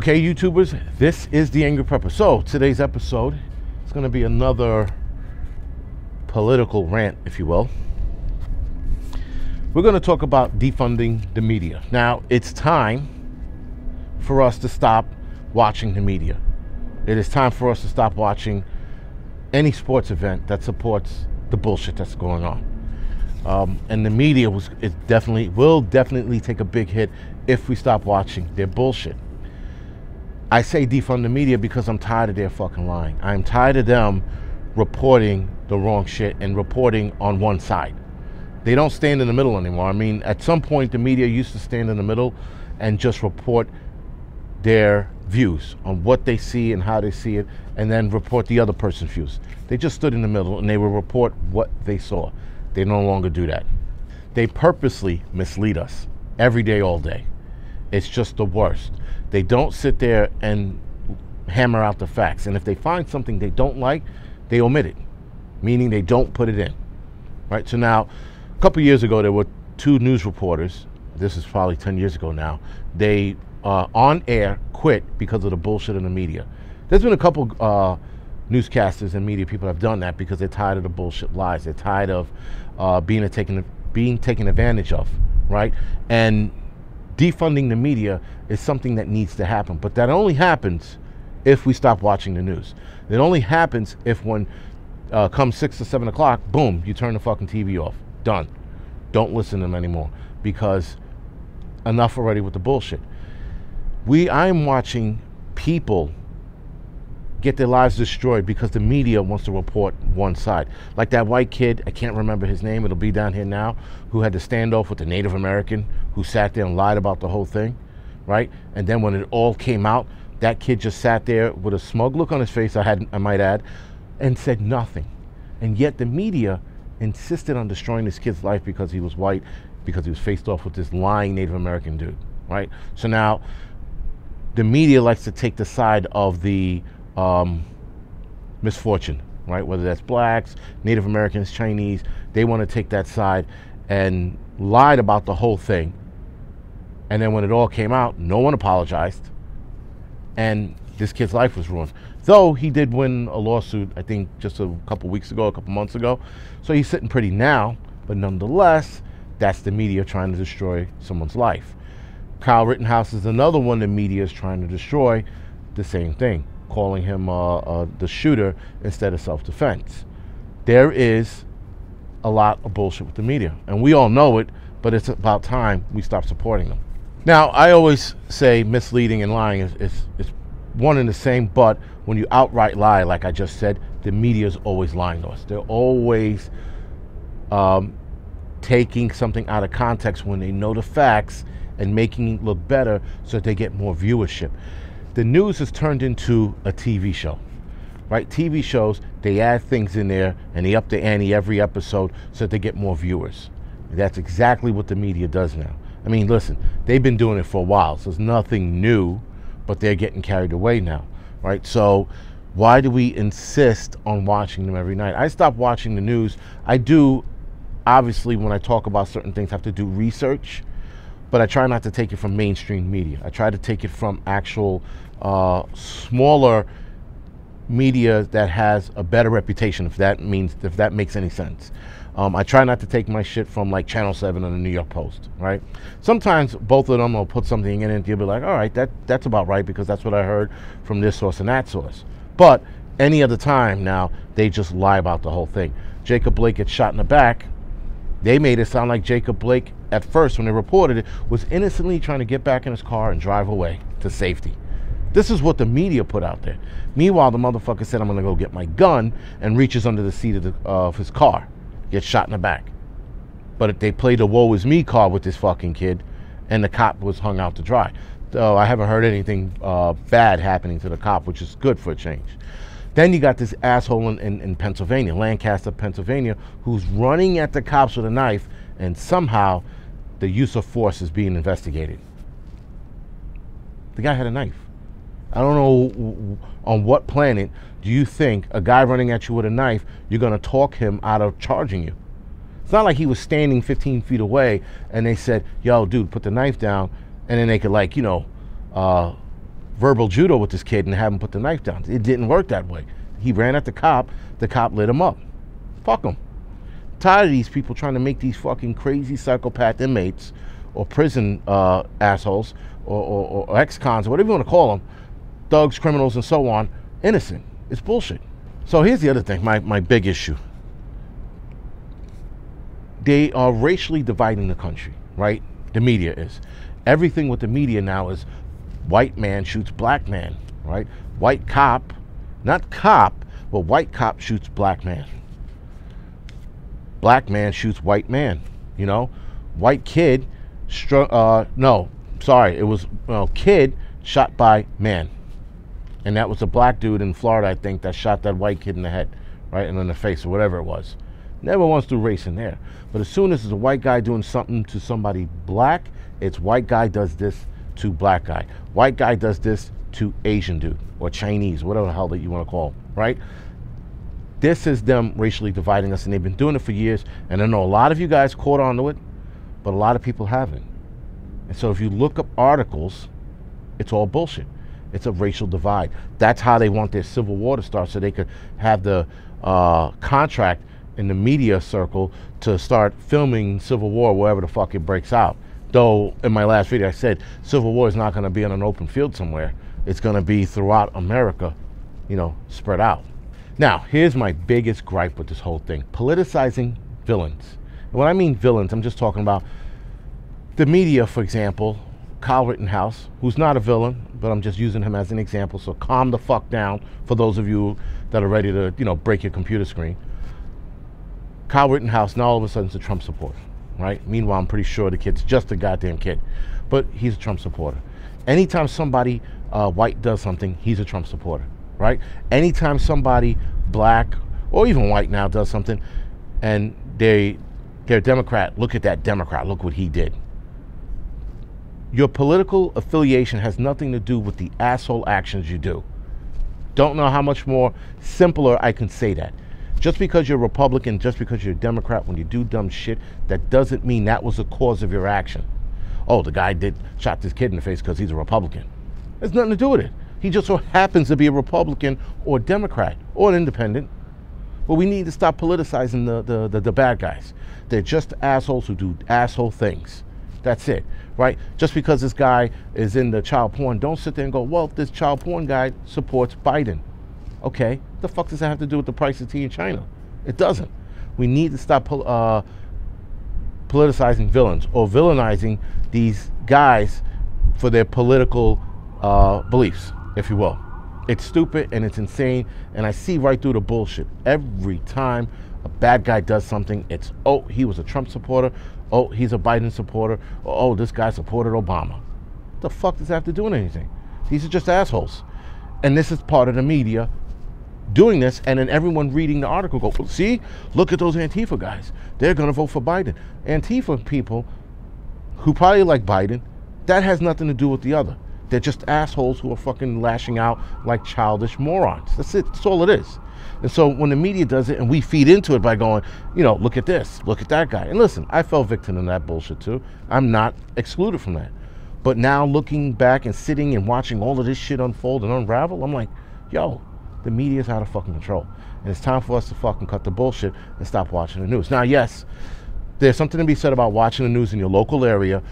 Okay, YouTubers, this is the Angryprepper. So today's episode is going to be another political rant, if you will. We're going to talk about defunding the media. Now, it's time for us to stop watching the media. It is time for us to stop watching any sports event that supports the bullshit that's going on. And the media will definitely take a big hit if we stop watching their bullshit. I say defund the media because I'm tired of their fucking lying. I'm tired of them reporting the wrong shit and reporting on one side. They don't stand in the middle anymore. I mean, at some point, the media used to stand in the middle and just report their views on what they see and how they see it, and then report the other person's views. They just stood in the middle and they would report what they saw. They no longer do that. They purposely mislead us every day, all day. It's just the worst. They don't sit there and hammer out the facts. And if they find something they don't like, they omit it, meaning they don't put it in. Right? So now, a couple years ago, there were two news reporters. This is probably 10 years ago now. They, on air, quit because of the bullshit in the media. There's been a couple newscasters and media people have done that because they're tired of the bullshit lies. They're tired of being taken advantage of, right? And defunding the media is something that needs to happen, but that only happens if we stop watching the news. It only happens if when comes 6 or 7 o'clock, boom, you turn the fucking TV off. Done. Don't listen to them anymore, because enough already with the bullshit. I'm watching people get their lives destroyed because the media wants to report one side. Like that white kid, I can't remember his name, it'll be down here now, who had the standoff with the Native American, who sat there and lied about the whole thing, right? And then when it all came out, that kid just sat there with a smug look on his face, I might add, and said nothing. And yet the media insisted on destroying this kid's life because he was white, because he was faced off with this lying Native American dude, right? So now the media likes to take the side of the misfortune, right? Whether that's blacks, Native Americans, Chinese, they want to take that side and lied about the whole thing. And then when it all came out, no one apologized, and this kid's life was ruined. Though he did win a lawsuit, I think just a couple months ago. So he's sitting pretty now, but nonetheless, that's the media trying to destroy someone's life. Kyle Rittenhouse is another one the media is trying to destroy, the same thing, calling him the shooter instead of self-defense. There is a lot of bullshit with the media, and we all know it, but it's about time we stop supporting them. Now, I always say misleading and lying is one and the same, but when you outright lie, like I just said, the media is always lying to us. They're always taking something out of context when they know the facts and making it look better so that they get more viewership. The news has turned into a TV show, right? TV shows, they add things in there and they up the ante every episode so that they get more viewers. And that's exactly what the media does now. I mean, listen, they've been doing it for a while, so it's nothing new, but they're getting carried away now, right? So why do we insist on watching them every night? I stopped watching the news. I do, obviously, when I talk about certain things, have to do research, but I try not to take it from mainstream media. I try to take it from actual smaller media that has a better reputation, if that makes any sense. I try not to take my shit from like Channel 7 or the New York Post, right? Sometimes both of them will put something in it and you'll be like, all right, that's about right because that's what I heard from this source and that source. But any other time now, they just lie about the whole thing. Jacob Blake gets shot in the back. They made it sound like Jacob Blake, at first when they reported it, was innocently trying to get back in his car and drive away to safety. This is what the media put out there. Meanwhile, the motherfucker said, I'm going to go get my gun, and reaches under the seat of his car. Gets shot in the back. But if they played a woe is me card with this fucking kid, and the cop was hung out to dry. So I haven't heard anything bad happening to the cop, which is good for a change. Then you got this asshole in Pennsylvania, Lancaster, Pennsylvania, who's running at the cops with a knife, and somehow the use of force is being investigated. The guy had a knife. I don't know on what planet do you think a guy running at you with a knife, you're going to talk him out of charging you. It's not like he was standing 15 feet away and they said, yo, dude, put the knife down, and then they could, like, you know, verbal judo with this kid and have him put the knife down. It didn't work that way. He ran at the cop lit him up. Fuck him. Tired of these people trying to make these fucking crazy psychopath inmates or prison assholes or ex-cons or whatever you want to call them, thugs, criminals, and so on, innocent. It's bullshit. So here's the other thing, my big issue. They are racially dividing the country, right? The media is. Everything with the media now is white man shoots black man, right? White cop, not cop, but white cop shoots black man. Black man shoots white man, you know? White kid, kid shot by man. And that was a black dude in Florida, I think, that shot that white kid in the head, right? And in the face or whatever it was. Never once threw race in there. But as soon as there's a white guy doing something to somebody black, it's white guy does this to black guy. White guy does this to Asian dude or Chinese, whatever the hell that you want to call them, right? This is them racially dividing us, and they've been doing it for years. And I know a lot of you guys caught on to it, but a lot of people haven't. And so if you look up articles, it's all bullshit. It's a racial divide. That's how they want their civil war to start, so they could have the contract in the media circle to start filming civil war wherever the fuck it breaks out. Though in my last video I said civil war is not going to be on an open field somewhere. It's going to be throughout America, you know, spread out. Now, here's my biggest gripe with this whole thing. Politicizing villains. And when I mean villains, I'm just talking about the media, for example. Kyle Rittenhouse, who's not a villain, but I'm just using him as an example, so calm the fuck down for those of you that are ready to, you know, break your computer screen. Kyle Rittenhouse now all of a sudden is a Trump supporter, right? Meanwhile, I'm pretty sure the kid's just a goddamn kid, but he's a Trump supporter. Anytime somebody white does something, he's a Trump supporter, right? Anytime somebody black or even white now does something and they're Democrat, look at that Democrat, look what he did. Your political affiliation has nothing to do with the asshole actions you do. Don't know how much more simpler I can say that. Just because you're Republican, just because you're a Democrat, when you do dumb shit, that doesn't mean that was the cause of your action. Oh, the guy shot this kid in the face because he's a Republican. There's nothing to do with it. He just so happens to be a Republican or Democrat or an independent. But we need to stop politicizing the bad guys. They're just assholes who do asshole things. That's it, right? Just because this guy is in the child porn, don't sit there and go, well, this child porn guy supports Biden. Okay, what the fuck does that have to do with the price of tea in China? It doesn't. We need to stop politicizing villains or villainizing these guys for their political beliefs, if you will. It's stupid and it's insane, and I see right through the bullshit. Every time a bad guy does something, it's, oh, he was a Trump supporter, oh, he's a Biden supporter, or, oh, this guy supported Obama. What the fuck does that have to do with anything? These are just assholes. And this is part of the media doing this, and then everyone reading the article go, well, see, look at those Antifa guys. They're going to vote for Biden. Antifa people who probably like Biden, that has nothing to do with the other. They're just assholes who are fucking lashing out like childish morons. That's it. That's all it is. And so when the media does it and we feed into it by going, you know, look at this, look at that guy. And listen, I fell victim to that bullshit too. I'm not excluded from that. But now looking back and sitting and watching all of this shit unfold and unravel, I'm like, yo, the media is out of fucking control. And it's time for us to fucking cut the bullshit and stop watching the news. Now, yes, there's something to be said about watching the news in your local area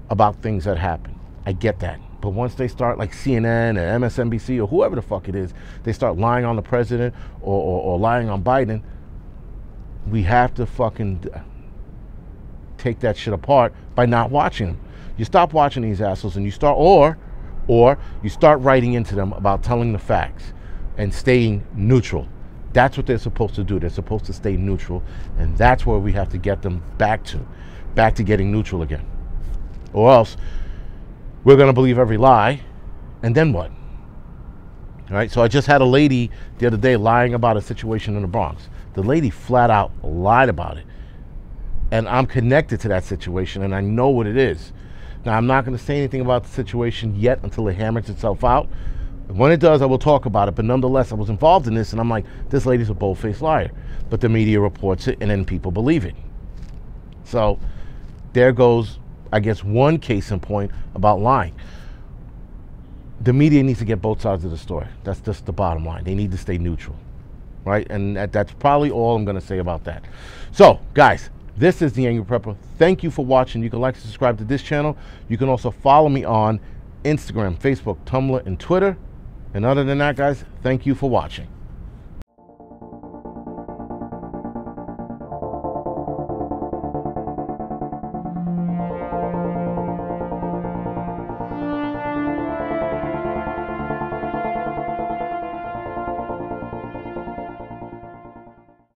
about things that happen. I get that. But once they start, like CNN or MSNBC or whoever the fuck it is, they start lying on the president or lying on Biden, we have to fucking take that shit apart by not watching them. You stop watching these assholes and you start, or you start writing into them about telling the facts and staying neutral. That's what they're supposed to do. They're supposed to stay neutral, and that's where we have to get them back to getting neutral again. Or else we're going to believe every lie, and then what? All right, so I just had a lady the other day lying about a situation in the Bronx. The lady flat out lied about it, and I'm connected to that situation, and I know what it is. Now, I'm not going to say anything about the situation yet until it hammers itself out. When it does, I will talk about it, but nonetheless, I was involved in this, and I'm like, this lady's a bold-faced liar. But the media reports it, and then people believe it. So there goes, I guess, one case in point about lying. the media needs to get both sides of the story. That's just the bottom line. They need to stay neutral, right? And that's probably all I'm going to say about that. So, guys, this is the Angry Prepper. Thank you for watching. You can like and subscribe to this channel. You can also follow me on Instagram, Facebook, Tumblr, and Twitter. And other than that, guys, thank you for watching.